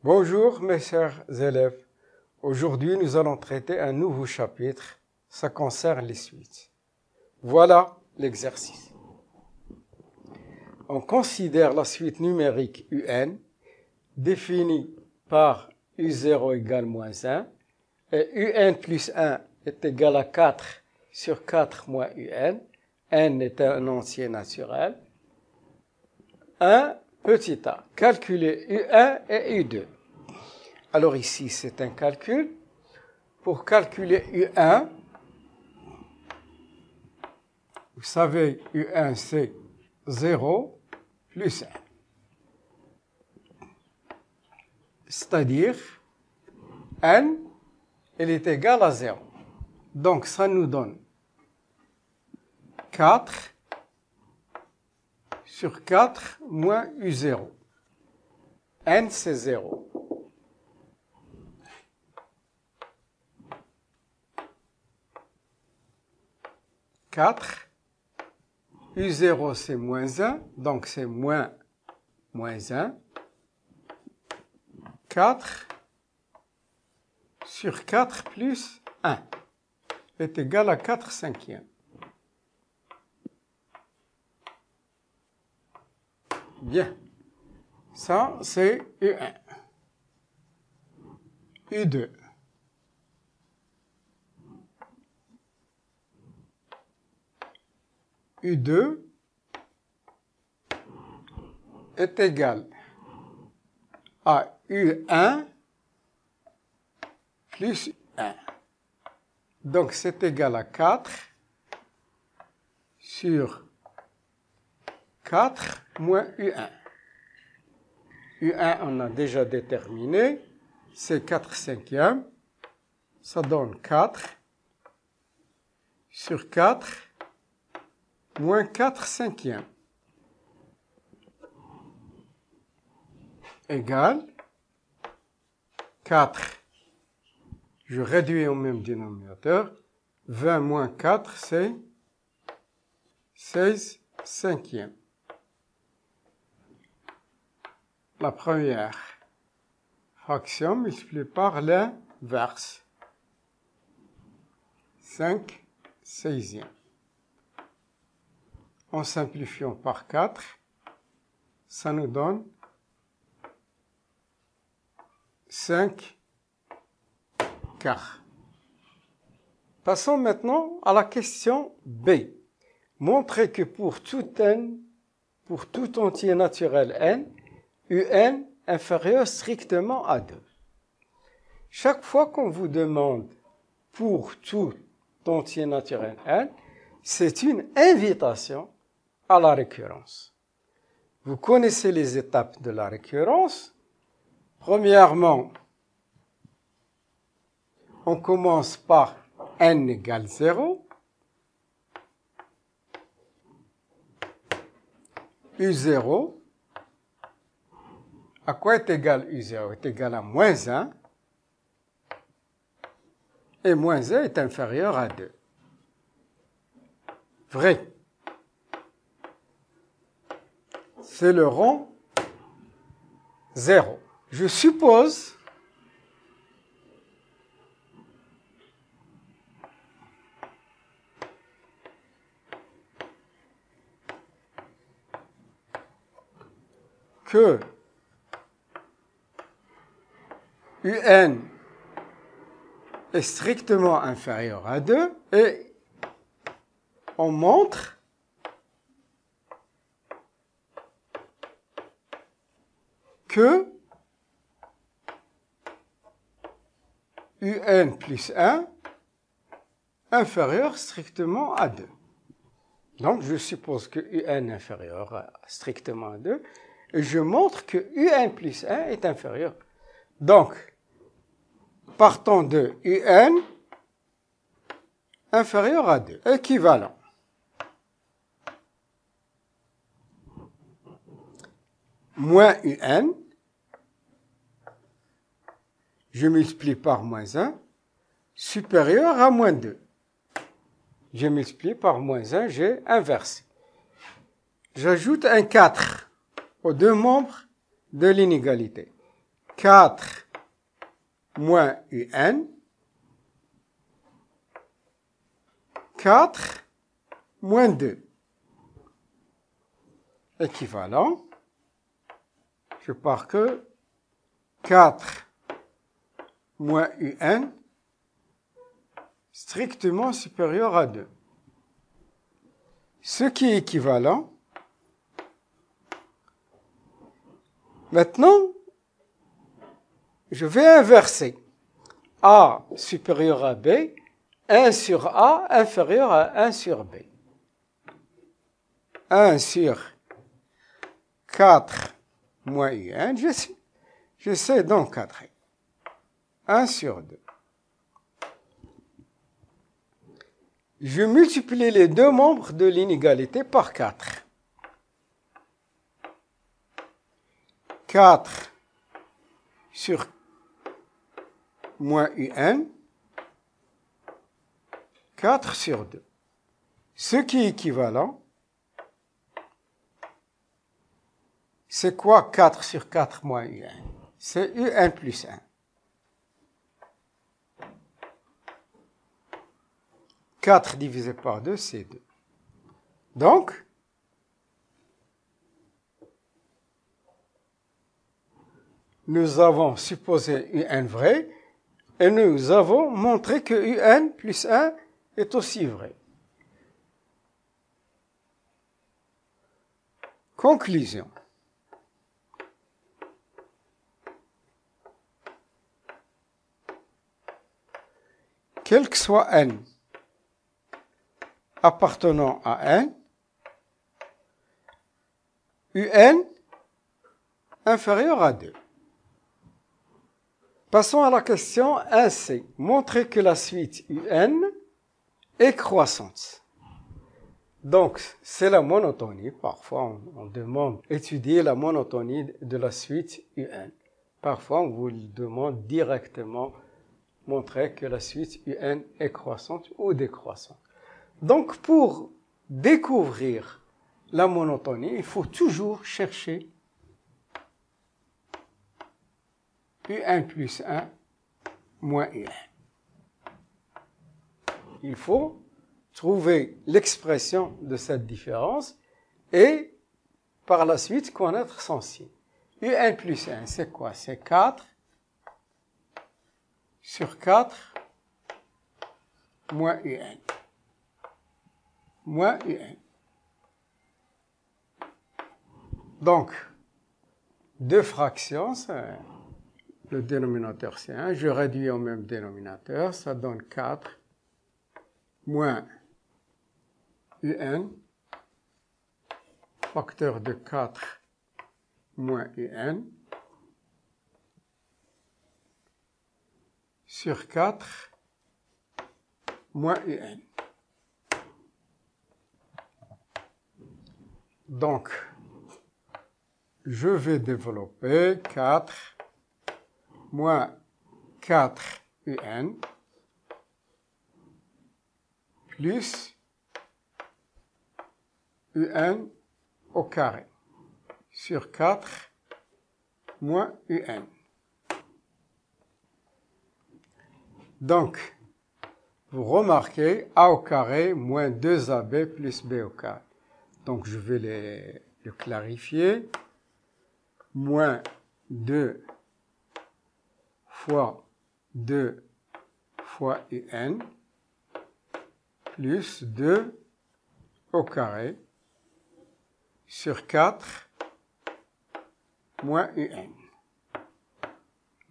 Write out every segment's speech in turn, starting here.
Bonjour mes chers élèves. Aujourd'hui, nous allons traiter un nouveau chapitre. Ça concerne les suites. Voilà l'exercice. On considère la suite numérique UN définie par U0 égale moins 1 et UN plus 1 est égal à 4 sur 4 moins UN. N est un entier naturel. 1 petit a. Calculer U1 et U2. Alors ici, c'est un calcul. Pour calculer U1, vous savez, U1, c'est 0 plus 1. C'est-à-dire, N, il est égal à 0. Donc, ça nous donne 4 sur 4 moins U0. N, c'est 0. U0 c'est moins 1, donc c'est moins 1. 4 sur 4 plus 1 est égal à 4 cinquièmes. Bien, ça c'est U1. U2. U2 est égal à U1 plus 1. Donc, c'est égal à 4 sur 4 moins U1. U1, on a déjà déterminé, c'est 4 cinquièmes. Ça donne 4 sur 4 moins 4 cinquièmes égale 4. Je réduis au même dénominateur. 20 moins 4, c'est 16 cinquièmes. La première fraction multipliée par l'inverse. 5 seizièmes. En simplifiant par 4, ça nous donne 5 quarts. Passons maintenant à la question B. Montrez que pour tout n, pour tout entier naturel n, un inférieur strictement à 2. Chaque fois qu'on vous demande pour tout entier naturel n, c'est une invitation à la récurrence. Vous connaissez les étapes de la récurrence. Premièrement, on commence par n égale 0. U0, à quoi est égal U0? Est égal à moins 1. Et moins 1 est inférieur à 2. Vrai. C'est le rang 0. Je suppose que UN est strictement inférieur à 2 et on montre que UN plus 1 inférieur strictement à 2. Donc, je suppose que UN est inférieur strictement à 2 et je montre que UN plus 1 est inférieur. Donc, partons de UN inférieur à 2, équivalent. Moins UN, je multiplie par moins 1, supérieur à moins 2. Je multiplie par moins 1, j'ai inversé. J'ajoute un 4 aux deux membres de l'inégalité. 4 moins UN, 4 moins 2. Équivalent, je pars que 4 moins UN strictement supérieur à 2. Ce qui est équivalent. Maintenant, je vais inverser. A supérieur à B, 1 sur A inférieur à 1 sur B. 1 sur 4 moins UN, j'essaie d'encadrer. 1 sur 2. Je multiplie les deux membres de l'inégalité par 4. 4 sur moins UN, 4 sur 2. Ce qui est équivalent, c'est quoi 4 sur 4 moins UN? C'est UN plus 1. 4 divisé par 2, c'est 2. Donc, nous avons supposé UN vrai et nous avons montré que UN plus 1 est aussi vrai. Conclusion. Quel que soit N appartenant à N, UN inférieur à 2. Passons à la question 1C. Montrez que la suite UN est croissante. Donc, c'est la monotonie. Parfois, on demande d'étudier la monotonie de la suite UN. Parfois, on vous demande directement montrer que la suite UN est croissante ou décroissante. Donc, pour découvrir la monotonie, il faut toujours chercher UN plus 1 moins UN. Il faut trouver l'expression de cette différence et par la suite connaître son signe. UN plus 1, c'est quoi? C'est 4 sur 4 moins UN. Moins UN. Donc, deux fractions, le dénominateur c'est 1, je réduis au même dénominateur, ça donne 4 moins UN, facteur de 4 moins UN, sur 4 moins UN. Donc, je vais développer 4 moins 4 UN plus UN au carré sur 4 moins UN. Donc, vous remarquez A au carré moins 2AB plus B au carré. Donc, je vais le clarifier. Moins 2 fois 2 fois UN plus 2 au carré sur 4 moins UN.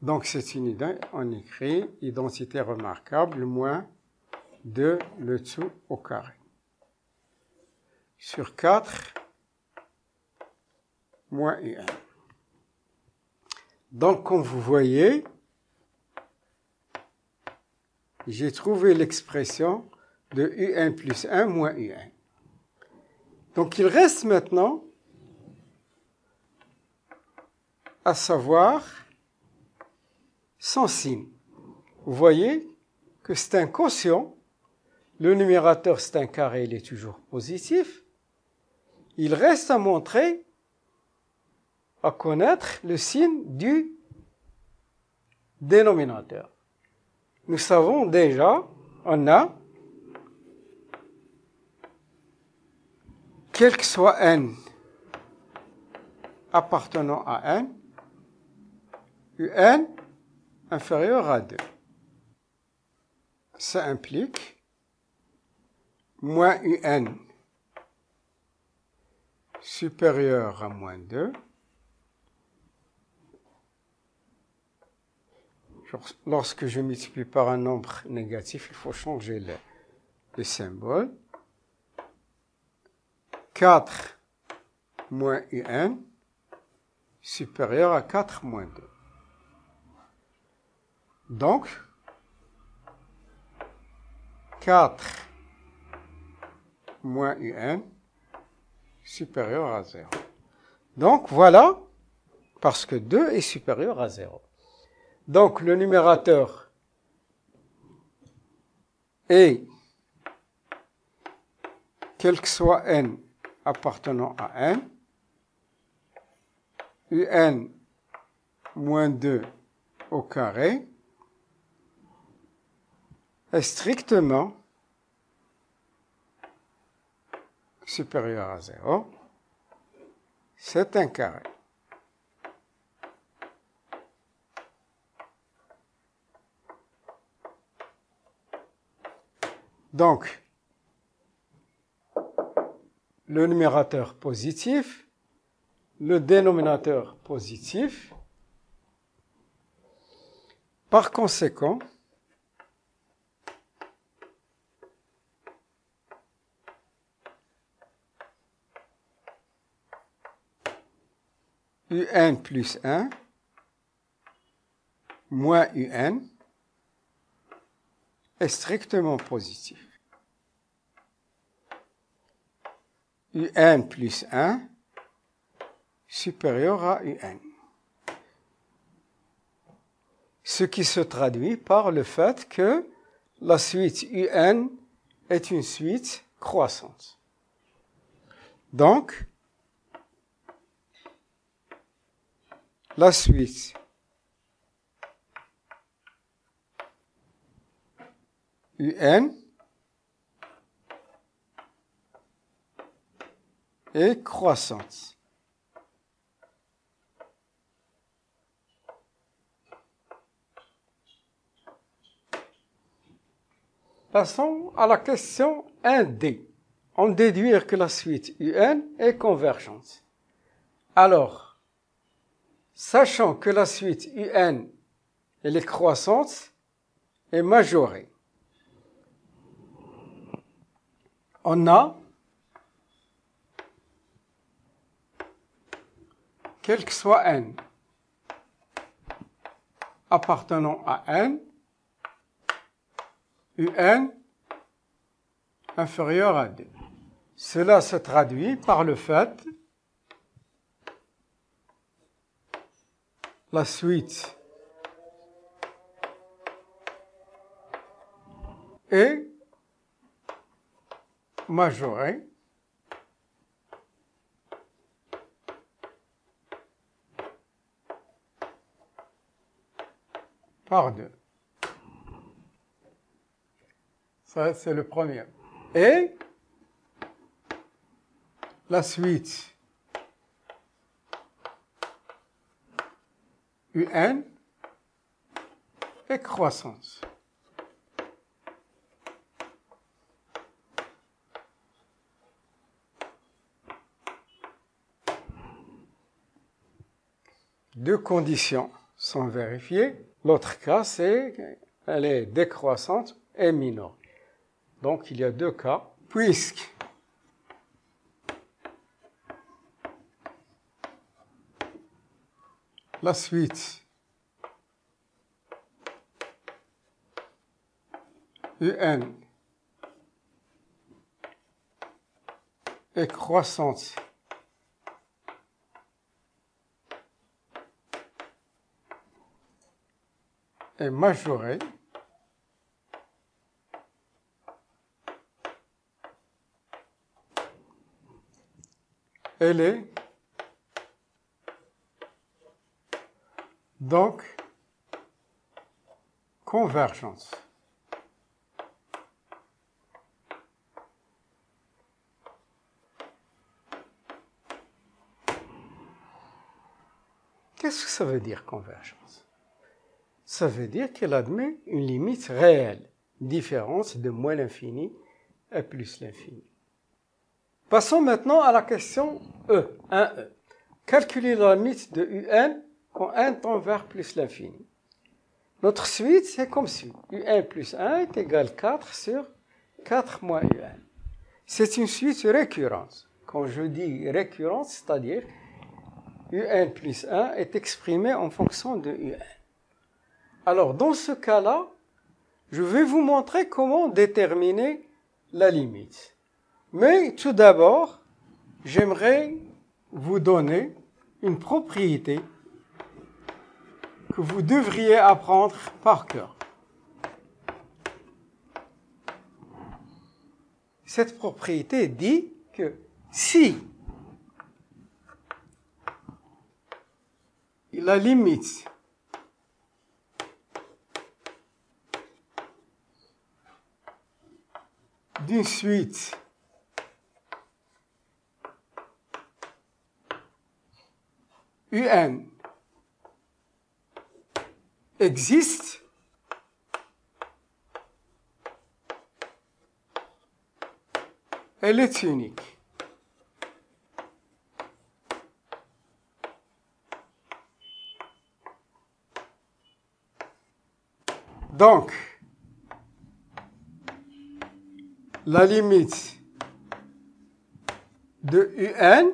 Donc, c'est une idée, on écrit identité remarquable moins 2 le tout au carré sur 4 moins UN. Donc, comme vous voyez, j'ai trouvé l'expression de UN plus 1 moins UN. Donc, il reste maintenant à savoir son signe. Vous voyez que c'est un quotient. Le numérateur, c'est un carré, il est toujours positif. Il reste à montrer, à connaître le signe du dénominateur. Nous savons déjà, on a, quel que soit n appartenant à n, un inférieur à 2. Ça implique moins un supérieur à moins 2. Lorsque je multiplie par un nombre négatif, il faut changer le symbole. 4 moins un supérieur à 4 moins 2. Donc, 4 moins un supérieur à 0. Donc, voilà, parce que 2 est supérieur à 0. Donc, le numérateur est, quel que soit n appartenant à n, un moins 2 au carré est strictement supérieur à 0. C'est un carré. Donc, le numérateur positif, le dénominateur positif. Par conséquent, un plus 1 moins un est strictement positif. Un plus 1 supérieur à un. Ce qui se traduit par le fait que la suite un est une suite croissante. Donc, la suite un est croissante. Passons à la question 1D. On déduit que la suite un est convergente. Alors, sachant que la suite un elle est croissante et majorée, on a, quel que soit n appartenant à n, un inférieur à 2. Cela se traduit par le fait la suite est majorée par 2. Ça, c'est le premier. Et la suite un est croissante. Deux conditions sont vérifiées. L'autre cas, c'est qu'elle est décroissante et minorée. Donc, il y a deux cas, puisque la suite un est croissante et majorée, elle est donc convergence. Qu'est-ce que ça veut dire convergence? Ça veut dire qu'elle admet une limite réelle, différence de moins l'infini et plus l'infini. Passons maintenant à la question E, 1E. Calculer la limite de UN quand n tend vers plus l'infini. Notre suite, c'est comme suit. UN plus 1 est égal à 4 sur 4 moins UN. C'est une suite récurrente. Quand je dis récurrente, c'est-à-dire UN plus 1 est exprimé en fonction de UN. Alors, dans ce cas-là, je vais vous montrer comment déterminer la limite. Mais tout d'abord, j'aimerais vous donner une propriété que vous devriez apprendre par cœur. Cette propriété dit que si la limite d'une suite UN existe, elle est unique. Donc, la limite de UN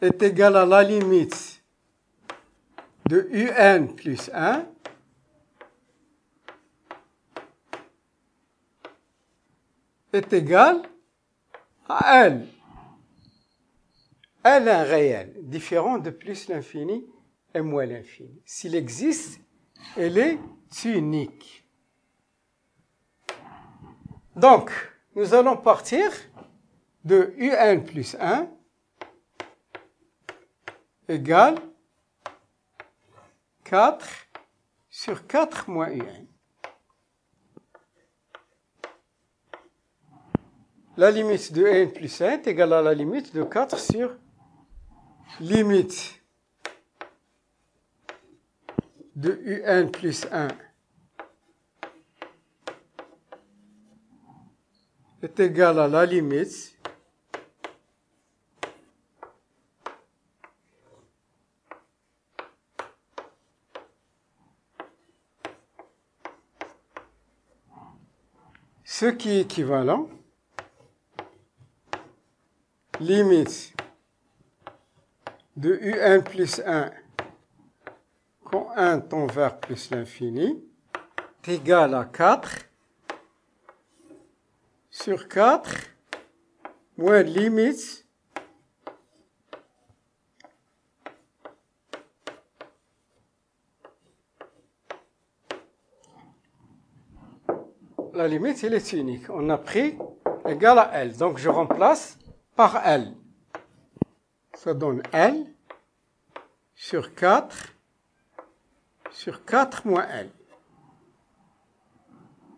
est égale à la limite de UN plus 1 est égale à L. L est un réel, différent de plus l'infini et moins l'infini. S'il existe, elle est unique. Donc, nous allons partir de UN plus 1 égale 4 sur 4 moins UN. La limite de n plus 1 est égale à la limite de 4 sur limite de UN plus 1 est égale à la limite ce qui est équivalent limite de UN plus 1 quand 1 tend vers plus l'infini est égal à 4 sur 4 moins limite la limite elle est unique. On a pris égal à L. Donc je remplace par L. Ça donne L sur 4 moins L.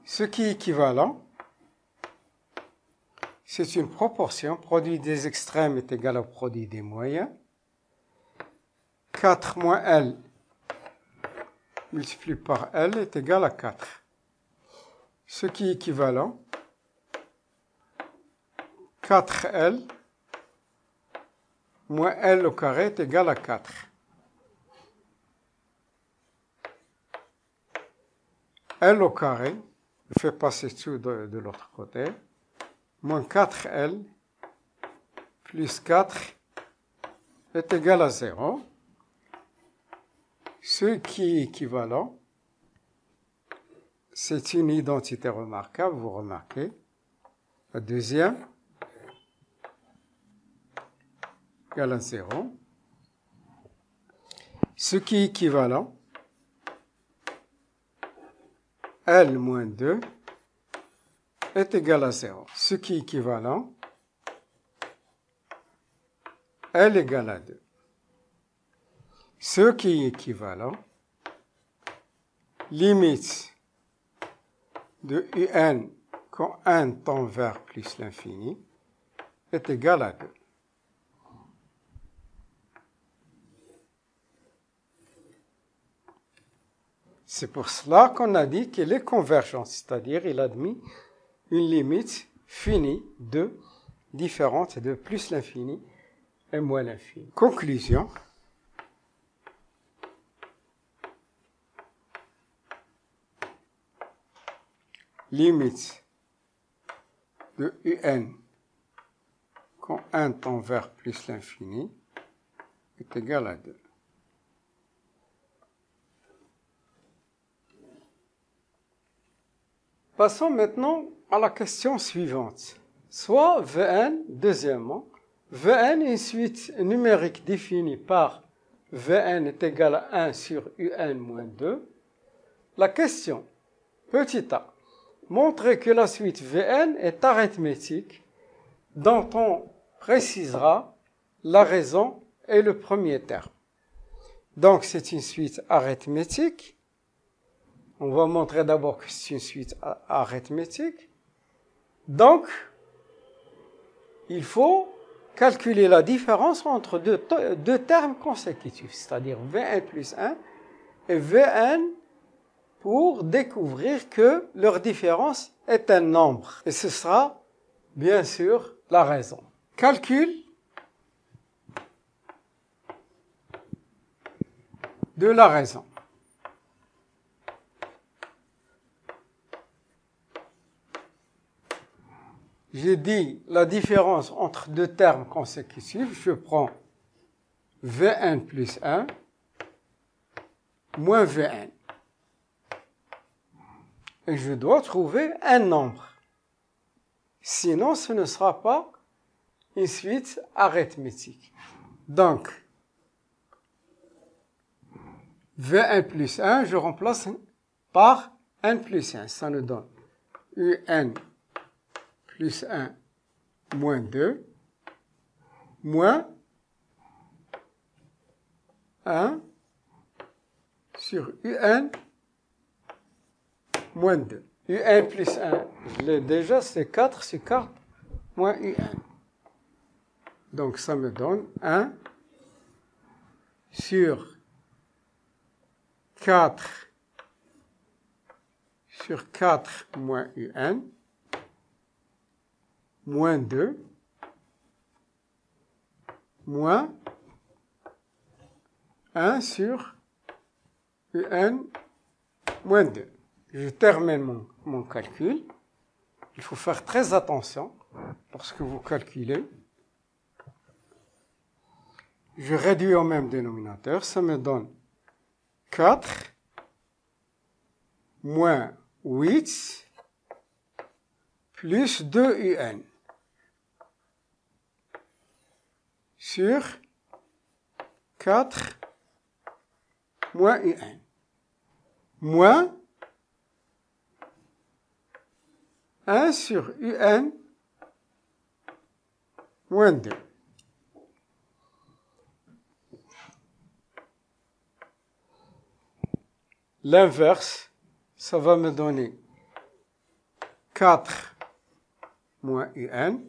Ce qui est équivalent, c'est une proportion. Produit des extrêmes est égal au produit des moyens. 4 moins L multiplié par L est égal à 4. Ce qui est équivalent, 4L moins L au carré est égal à 4. L au carré, je fais passer tout de l'autre côté, moins 4L plus 4 est égal à 0. Ce qui est équivalent, c'est une identité remarquable, vous remarquez. La deuxième égale à 0. Ce qui est équivalent, L moins 2 est égal à 0. Ce qui est équivalent, L égale à 2. Ce qui est équivalent, limite de un quand n tend vers plus l'infini est égal à 2. C'est pour cela qu'on a dit qu'il est convergent, c'est-à-dire il admet une limite finie de différente de plus l'infini et moins l'infini. Conclusion. Limite de un quand n tend vers plus l'infini est égal à 2. Passons maintenant à la question suivante. Soit Vn, deuxièmement, Vn est une suite numérique définie par Vn est égal à 1 sur Un moins 2. La question, petit a, montrer que la suite Vn est arithmétique, dont on précisera la raison et le premier terme. Donc c'est une suite arithmétique. On va montrer d'abord que c'est une suite arithmétique. Donc, il faut calculer la différence entre deux termes consécutifs, c'est-à-dire Vn plus 1 et Vn pour découvrir que leur différence est un nombre. Et ce sera, bien sûr, la raison. Calcul de la raison. J'ai dit la différence entre deux termes consécutifs, je prends Vn plus 1 moins Vn. Et je dois trouver un nombre. Sinon, ce ne sera pas une suite arithmétique. Donc, Vn plus 1, je remplace par n plus 1. Ça nous donne Un plus 1 moins 2 moins 1 sur Un moins 2. Un plus 1, je l'ai déjà, c'est 4 sur 4 moins Un. Donc ça me donne 1 sur 4 moins Un moins 2 moins 1 sur Un moins 2. Je termine mon calcul. Il faut faire très attention lorsque vous calculez. Je réduis au même dénominateur. Ça me donne 4 moins 8 plus 2 Un sur 4 moins Un moins 1 sur Un moins 2. L'inverse, ça va me donner 4 moins Un.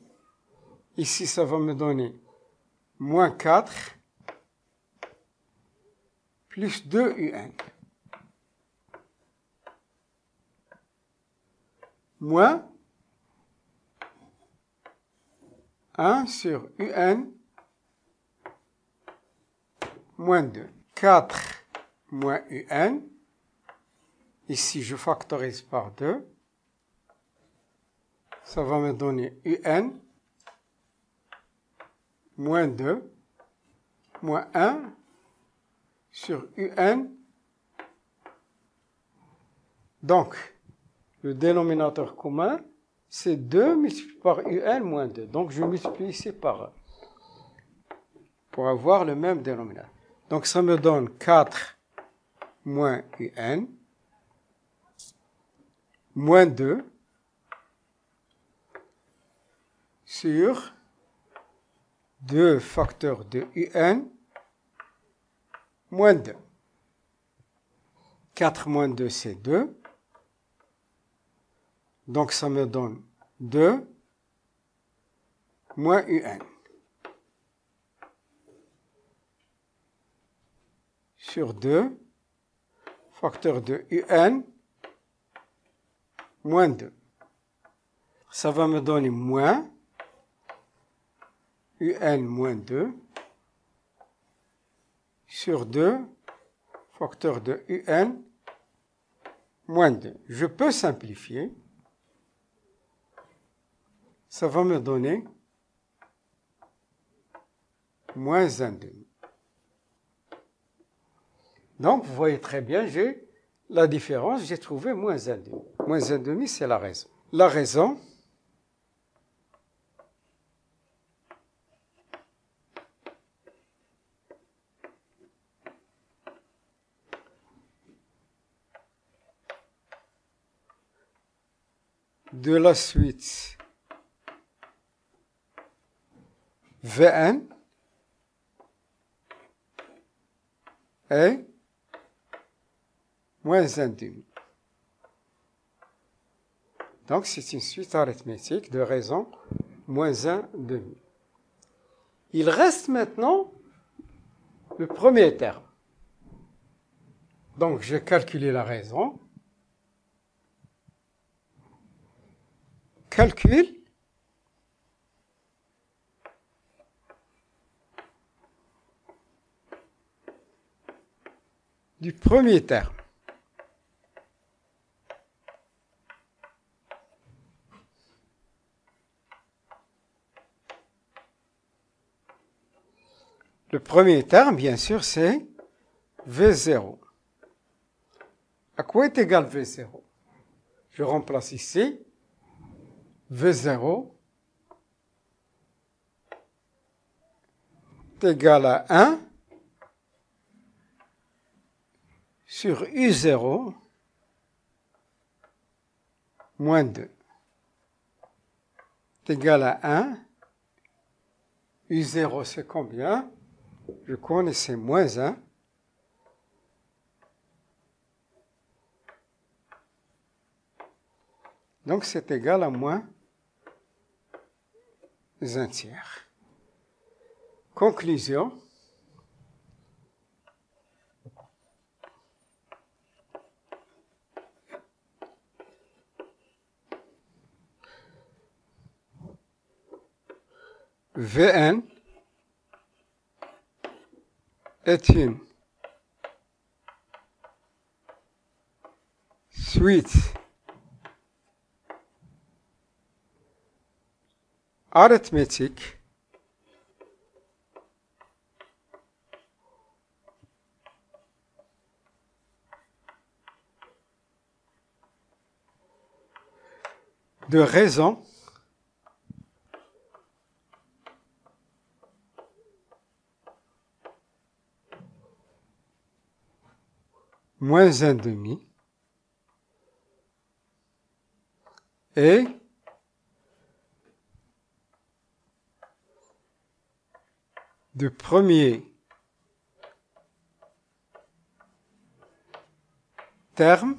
Ici, ça va me donner moins 4 plus 2 Un. Moins 1 sur Un moins 2. 4 moins Un. Ici, je factorise par 2. Ça va me donner Un moins 2 moins 1 sur Un. Donc, le dénominateur commun, c'est 2 multiplié par Un moins 2. Donc, je multiplie ici par 1 pour avoir le même dénominateur. Donc, ça me donne 4 moins Un moins 2 sur 2 facteurs de Un moins 2. 4 moins 2, c'est 2. Donc, ça me donne 2 moins UN. Sur 2, facteur de UN, moins 2. Ça va me donner moins UN moins 2 sur 2, facteur de UN moins 2. Je peux simplifier. Ça va me donner moins 1,5. Donc, vous voyez très bien, j'ai la différence, j'ai trouvé moins 1,5. Moins 1,5, c'est la raison. La raison, de la suite Vn est moins 1,5. Donc, c'est une suite arithmétique de raison moins 1,5. Il reste maintenant le premier terme. Donc, j'ai calculé la raison. Calcul du premier terme. Le premier terme, bien sûr, c'est V0. À quoi est égal V0? Je remplace ici V0 est égal à 1 sur U0 moins 2 est égal à 1. U0, c'est combien? Je connais, c'est moins 1. Donc, c'est égal à moins 1/3. Conclusion. Vn est une suite arithmétique de raison moins 1/2 et de premier terme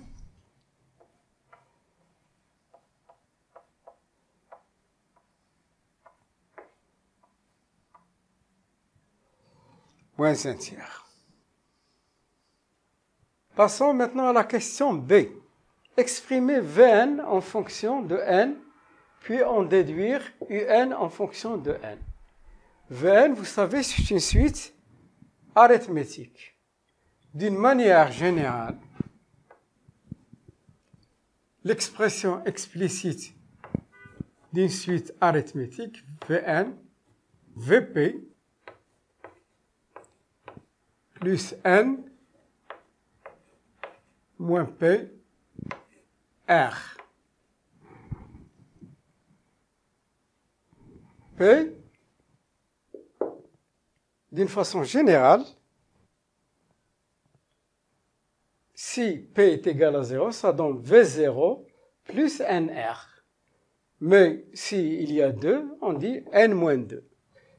moins 1/3. Passons maintenant à la question B. Exprimer Vn en fonction de n, puis en déduire Un en fonction de n. Vn, vous savez, c'est une suite arithmétique. D'une manière générale, l'expression explicite d'une suite arithmétique, Vn, Vp, plus n, moins p, r. P, d'une façon générale, si P est égal à 0, ça donne V0 plus NR. Mais s'il y a 2, on dit N moins 2.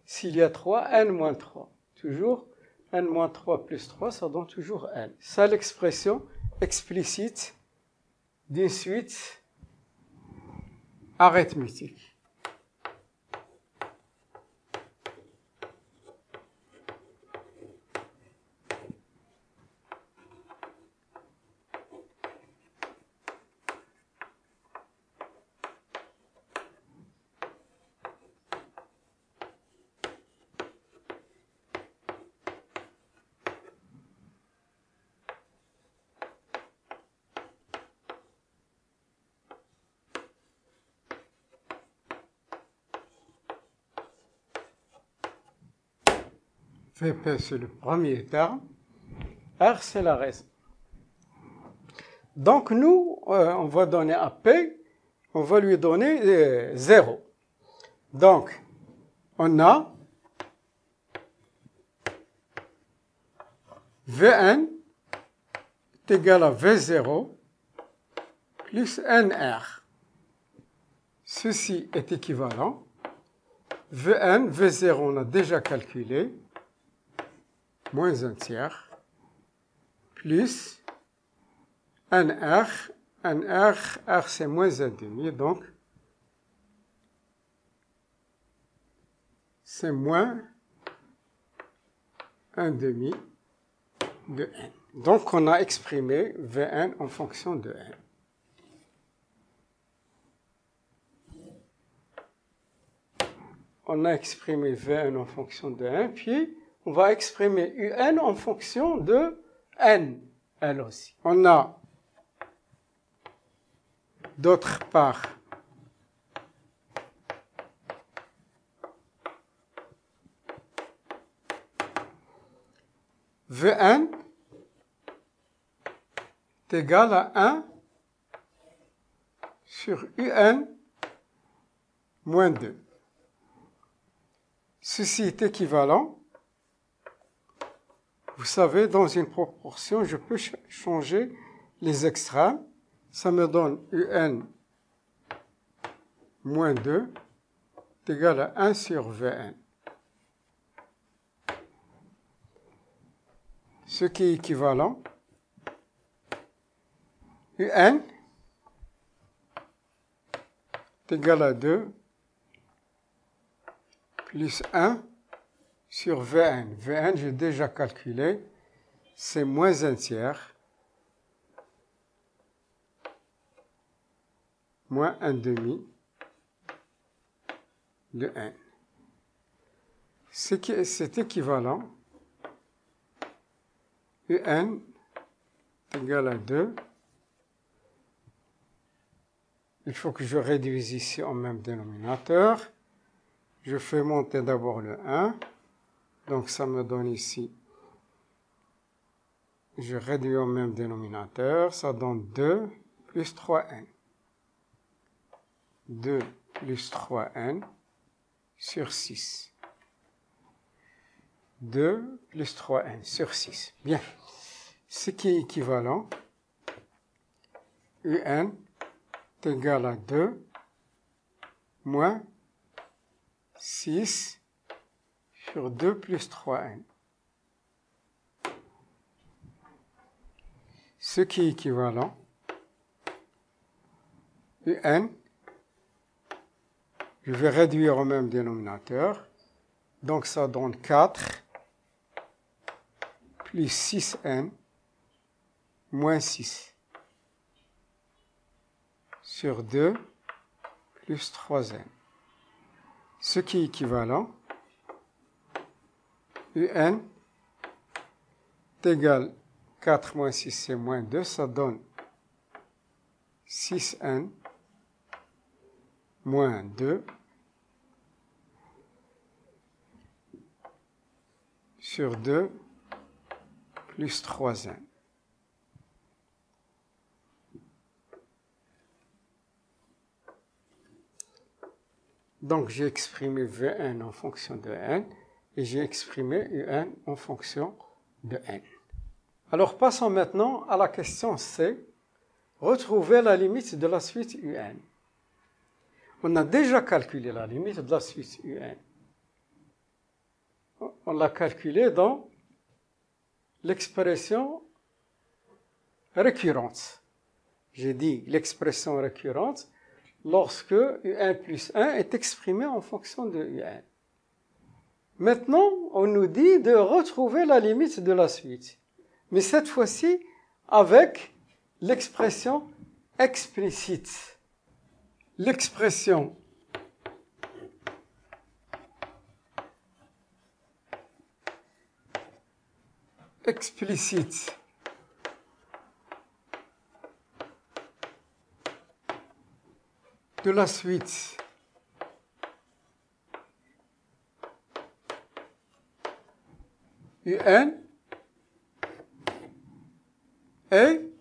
S'il y a 3, N moins 3. Toujours n moins 3 plus 3, ça donne toujours n. C'est l'expression explicite d'une suite arithmétique. Vp, c'est le premier terme. R, c'est la raison. Donc, nous, on va donner à P, on va lui donner 0. Donc, on a Vn est égal à V0 plus NR. Ceci est équivalent. Vn, V0, on a déjà calculé. Moins 1 tiers, plus NR, R c'est moins 1 demi, donc c'est moins 1 demi de n. Donc on a exprimé Vn en fonction de n. On a exprimé Vn en fonction de n, puis on va exprimer Un en fonction de n, elle aussi. On a, d'autre part, Vn est égal à 1 sur Un moins 2. Ceci est équivalent. Vous savez, dans une proportion, je peux changer les extrêmes. Ça me donne Un moins 2 est égal à 1 sur Vn. Ce qui est équivalent. Un est égal à 2 plus 1 sur Vn. Vn, j'ai déjà calculé, c'est moins 1 tiers, moins 1 demi de n. C'est équivalent. Un est égal à 2. Il faut que je réduise ici en même dénominateur. Je fais monter d'abord le 1. Donc, ça me donne ici, je réduis au même dénominateur, ça donne 2 plus 3n. 2 plus 3n sur 6. 2 plus 3n sur 6. Bien. Ce qui est équivalent, Un est égal à 2 moins 6 sur 2 plus 3n. Ce qui est équivalent, Un, je vais réduire au même dénominateur, donc ça donne 4 plus 6n moins 6 sur 2 plus 3n. Ce qui est équivalent, Un est égal 4 moins 6, c'est moins 2, ça donne 6n moins 2 sur 2 plus 3n. Donc j'ai exprimé Vn en fonction de n et j'ai exprimé Un en fonction de n. Alors passons maintenant à la question C. Retrouver la limite de la suite Un. On a déjà calculé la limite de la suite Un. On l'a calculé dans l'expression récurrente. J'ai dit l'expression récurrente lorsque UN plus 1 est exprimé en fonction de UN. Maintenant, on nous dit de retrouver la limite de la suite. Mais cette fois-ci, avec l'expression explicite. L'expression explicite de la suite UN est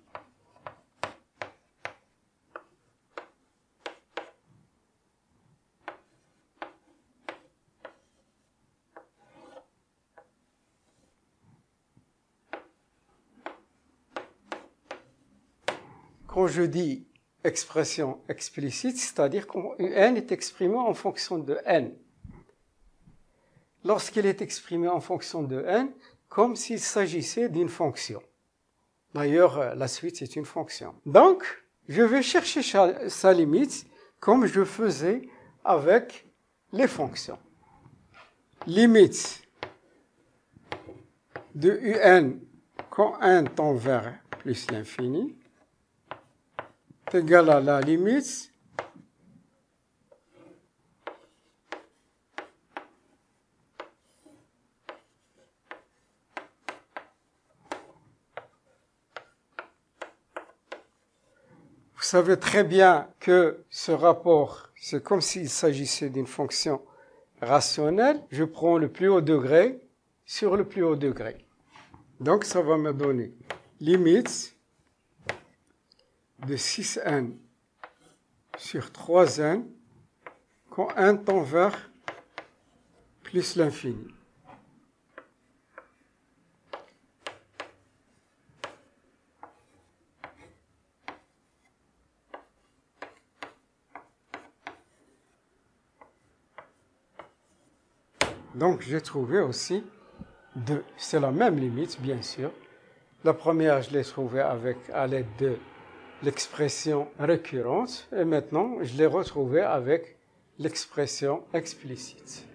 quand je dis expression explicite, c'est-à-dire quand UN est exprimé en fonction de N. Lorsqu'il est exprimé en fonction de N, comme s'il s'agissait d'une fonction. D'ailleurs, la suite, c'est une fonction. Donc, je vais chercher sa limite comme je faisais avec les fonctions. Limite de UN quand n tend vers plus l'infini est égal à la limite Vous savez très bien que ce rapport, c'est comme s'il s'agissait d'une fonction rationnelle. Je prends le plus haut degré sur le plus haut degré. Donc, ça va me donner limite de 6n sur 3n quand n tend vers plus l'infini. Donc, j'ai trouvé aussi deux. C'est la même limite, bien sûr. La première, je l'ai trouvée à l'aide de l'expression récurrente. Et maintenant, je l'ai retrouvée avec l'expression explicite.